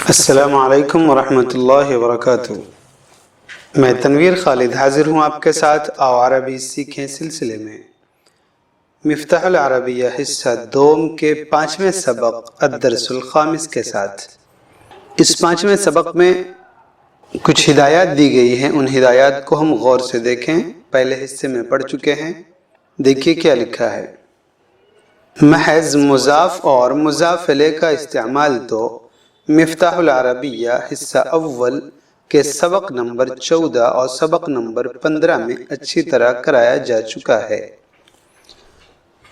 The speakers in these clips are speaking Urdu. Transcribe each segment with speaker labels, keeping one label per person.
Speaker 1: السلام علیکم ورحمۃ اللہ وبرکاتہ۔ میں تنویر خالد حاضر ہوں آپ کے ساتھ آو عربی سیکھیں سلسلے میں مفتاح العربیہ حصہ دوم کے 5ویں سبق الدرس الخامس کے ساتھ۔ اس 5ویں سبق میں کچھ ہدایات دی گئی ہیں، ان ہدایات کو ہم غور سے دیکھیں۔ پہلے حصے میں پڑھ چکے ہیں، دیکھیے کیا لکھا ہے۔ محض مضاف اور مضاف الیہ کا استعمال تو مفتاح العربیہ حصہ اول کے سبق نمبر 14 اور سبق نمبر 15 میں اچھی طرح کرایا جا چکا ہے۔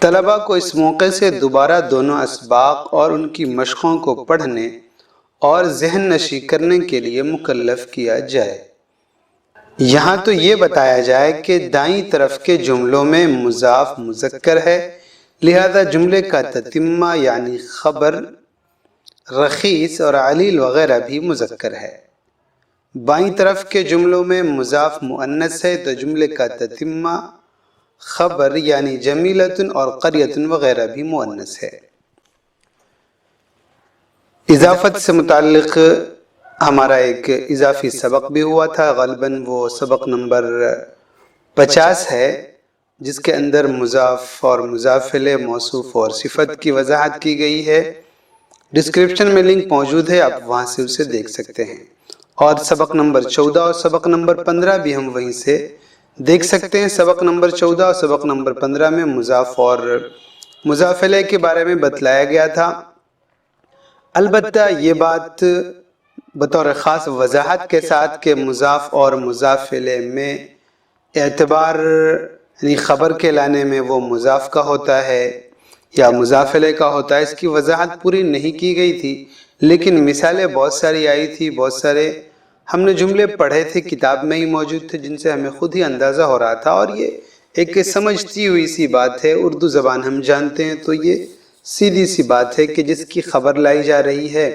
Speaker 1: طلباء کو اس موقع سے دوبارہ دونوں اسباق اور ان کی مشقوں کو پڑھنے اور ذہن نشی کرنے کے لیے مکلف کیا جائے۔ یہاں تو یہ بتایا جائے کہ دائیں طرف کے جملوں میں مضاف مذکر ہے، لہذا جملے کا تتمہ یعنی خبر، رخیص اور علیل وغیرہ بھی مذکر ہے۔ بائیں طرف کے جملوں میں مضاف مؤنث ہے تو جملے کا تتمہ خبر یعنی جمیلۃ اور قریۃ وغیرہ بھی مؤنث ہے۔ اضافت سے متعلق ہمارا ایک اضافی سبق بھی ہوا تھا، غالباً وہ سبق نمبر 50 ہے، جس کے اندر مضاف اور مضاف الیہ، موصوف اور صفت کی وضاحت کی گئی ہے۔ ڈسکرپشن میں لنک موجود ہے، آپ وہاں سے اسے دیکھ سکتے ہیں، اور سبق نمبر 14 اور سبق نمبر 15 بھی ہم وہیں سے دیکھ سکتے ہیں۔ سبق نمبر 14 اور سبق نمبر 15 میں مضاف اور مضاف الیہ کے بارے میں بتلایا گیا تھا۔ البتہ یہ بات بطور خاص وضاحت کے ساتھ کہ مضاف اور مضاف الیہ میں اعتبار یعنی خبر کے لانے میں وہ مضاف کا ہوتا ہے یا مضاف الیہ کا ہوتا ہے، اس کی وضاحت پوری نہیں کی گئی تھی، لیکن مثالیں بہت ساری آئی تھی، بہت سارے ہم نے جملے پڑھے تھے، کتاب میں ہی موجود تھے، جن سے ہمیں خود ہی اندازہ ہو رہا تھا، اور یہ ایک سمجھتی ہوئی سی بات ہے۔ اردو زبان ہم جانتے ہیں تو یہ سیدھی سی بات ہے کہ جس کی خبر لائی جا رہی ہے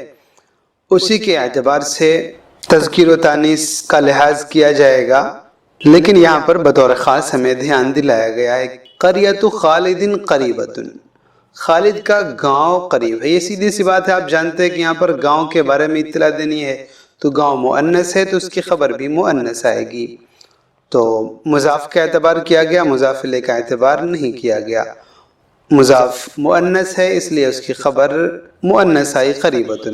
Speaker 1: اسی کے اعتبار سے تذکیر و تانیث کا لحاظ کیا جائے گا، لیکن یہاں پر بطور خاص ہمیں دھیان دلایا گیا ہے۔ قریۃ خالد قریبۃ، خالد کا گاؤں قریب ہے۔ یہ سیدھی سی بات ہے، آپ جانتے ہیں کہ یہاں پر گاؤں کے بارے میں اطلاع دینی ہے تو گاؤں مؤنث ہے تو اس کی خبر بھی مؤنث آئے گی، تو مضاف کا اعتبار کیا گیا، مضاف الیہ کا اعتبار نہیں کیا گیا۔ مضاف مؤنث ہے اس لیے اس کی خبر مؤنث آئی قریبۃ۔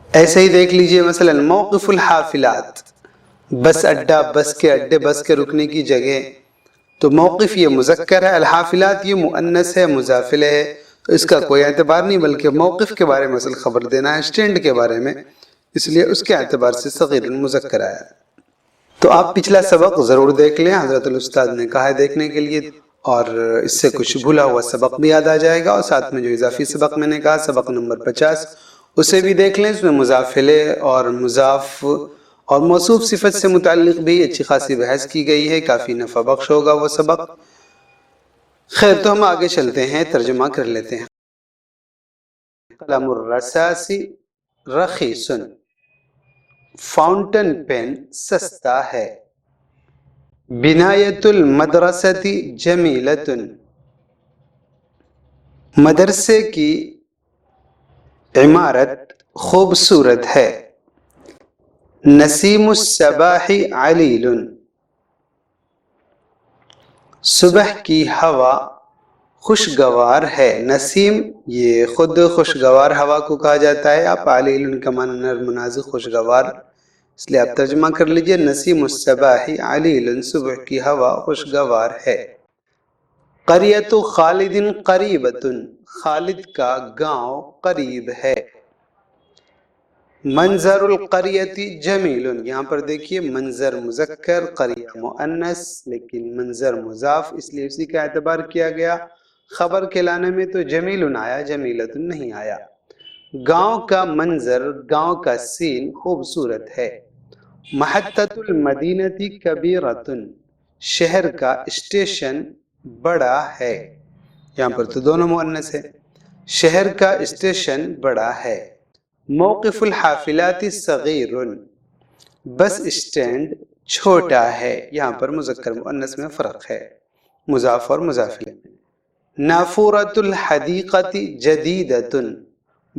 Speaker 1: ایسے ہی دیکھ لیجئے مثلا موقف الحافلات، بس اڈا، بس کے اڈے، بس کے رکنے کی جگہ، تو موقف یہ مذکر ہے، الحافلات یہ مؤنث ہے، مضاف الیہ ہے، تو اس کا کوئی اعتبار نہیں، بلکہ موقف کے بارے میں اصل خبر دینا ہے، اسٹینڈ کے بارے میں، اس لیے اس کے اعتبار سے صغیر مذکر آیا ہے۔ تو آپ پچھلا سبق ضرور دیکھ لیں، حضرت الاستاذ نے کہا ہے دیکھنے کے لیے، اور اس سے کچھ بھولا ہوا سبق بھی یاد آ جائے گا، اور ساتھ میں جو اضافی سبق میں نے کہا سبق نمبر 50 اسے بھی دیکھ لیں، اس میں مضاف الیہ اور مضاف اور موصوف صفت سے متعلق بھی اچھی خاصی بحث کی گئی ہے، کافی نفع بخش ہوگا وہ سبق۔ خیر، تو ہم آگے چلتے ہیں، ترجمہ کر لیتے ہیں۔ قلم الرصاص رخیص، فاؤنٹن پین سستا ہے۔ بنایت المدرسۃ جمیلۃ، مدرسے کی عمارت خوبصورت ہے۔ نسیم الصباح علیل، صبح کی ہوا خوشگوار ہے۔ نسیم یہ خود خوشگوار ہوا کو کہا جاتا ہے، آپ علیل کا معنی نرم نازک خوشگوار، اس لیے آپ ترجمہ کر لیجئے نسیم الصباح علیل، صبح کی ہوا خوشگوار ہے۔ قریۃ خالد قریبۃ، خالد کا گاؤں قریب ہے۔ منظر القریۃ جمیل، یہاں پر دیکھیے منظر مذکر، قریہ مؤنث، لیکن منظر مضاف، اس لیے اسی کا اعتبار کیا گیا۔ خبر کے لانے میں تو جمیل آیا، جمیلۃ نہیں آیا۔ گاؤں کا منظر، گاؤں کا سین خوبصورت ہے۔ محطۃ المدینۃ کبیرۃ، شہر کا اسٹیشن بڑا ہے۔ یہاں پر تو دونوں مؤنث ہے، شہر کا اسٹیشن بڑا ہے۔ موقف الحافلات صغیر، بس اسٹینڈ چھوٹا ہے، یہاں پر مذکر مؤنث میں فرق ہے، مضاف اور مضاف الیہ۔ نافورۃ الحدیقۃ جدیدۃ،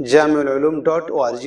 Speaker 1: jamiululum.org